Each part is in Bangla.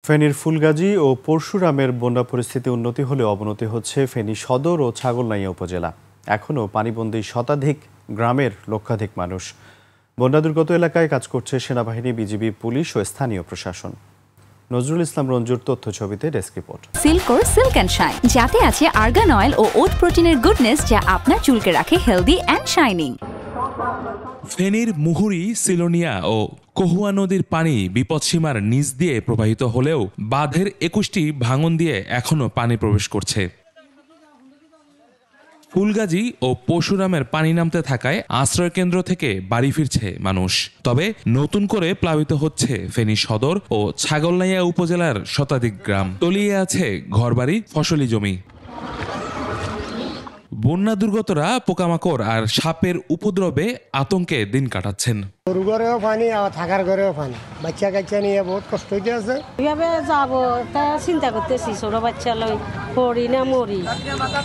ফেনীর ফুলগাজী ও পরশুরামের বন্যা পরিস্থিতি উন্নতি হলেও অবনতি হচ্ছে ফেনী সদর ও ছাগলনাইয়া উপজেলা। এখনও পানিবন্দী শতাধিক গ্রামের লক্ষাধিক মানুষ। বন্যা দুর্গত এলাকায় কাজ করছে সেনাবাহিনী, বিজিবি, পুলিশ ও স্থানীয় প্রশাসন। নজরুল ইসলাম রঞ্জুর তথ্য ছবিতে ডেস্ক রিপোর্ট। সিল্কোর সিল্ক অ্যান্ড শাইন, যাতে আছে আর্গান অয়েল ও ওট প্রোটিনের গুডনেস, যা আপনার চুলকে রাখে হেলদি অ্যান্ড শাইনিং। ফেনীর মুহুরী, সিলোনিয়া ও কহুয়া নদীর পানি বিপদসীমার নিচ দিয়ে প্রবাহিত হলেও বাঁধের ২১টি ভাঙন দিয়ে এখনও পানি প্রবেশ করছে। ফুলগাজী ও পরশুরামের পানি নামতে থাকায় আশ্রয়কেন্দ্র থেকে বাড়ি ফিরছে মানুষ। তবে নতুন করে প্লাবিত হচ্ছে ফেনী সদর ও ছাগলনাইয়া উপজেলার শতাধিক গ্রাম। তলিয়ে আছে ঘরবাড়ি, ফসলি জমি। বন্যা দুর্গতরা পোকামাকড় আর সাপের উপদ্রবে আতঙ্কে দিন কাটাচ্ছেন। গরু ঘরেও পানি, থাকার ঘরেও পানি, বাচ্চা কাচ্চা নিয়ে বহুত কষ্ট হইতে আছে। কিভাবে যাবো তা চিন্তা করতেছি, ছোট বাচ্চা লই পড়ি না মরি,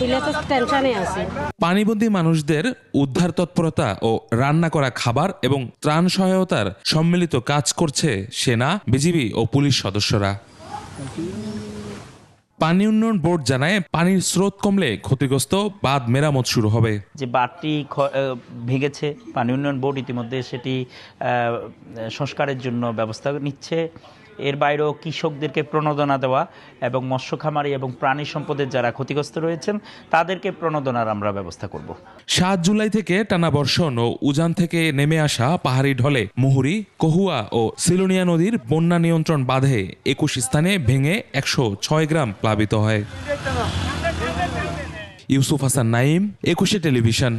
এগুলো তো টেনশনে আছে। পানিবন্দী মানুষদের উদ্ধার তৎপরতা ও রান্না করা খাবার এবং ত্রাণ সহায়তার সম্মিলিত কাজ করছে সেনা, বিজিবি ও পুলিশ সদস্যরা। পানি উন্নয়ন বোর্ড জানায়, পানির স্রোত কমলে ক্ষতিগ্রস্ত বাঁধ মেরামত শুরু হবে। যে বাঁধটি ভেঙেছে, পানি উন্নয়ন বোর্ড ইতিমধ্যে সেটি সংস্কারের জন্য ব্যবস্থা নিচ্ছে। এর বাইরেও কৃষকদেরকে প্রণোদনা দেওয়া এবং মৎস্য খামারি এবং প্রাণী সম্পদের যারা ক্ষতিগ্রস্ত রয়েছেন তাদেরকে প্রণোদনার আমরা ব্যবস্থা করব। ৭ জুলাই থেকে টানা বর্ষণ ও উজান থেকে নেমে আসা পাহাড়ি ঢলে মুহুরী, কহুয়া ও সিলোনিয়া নদীর বন্যা নিয়ন্ত্রণ বাঁধে ২১ স্থানে ভেঙে ১০৬ গ্রাম প্লাবিত হয়। ইউসুফ হাসান নাইম, ২১ টেলিভিশন।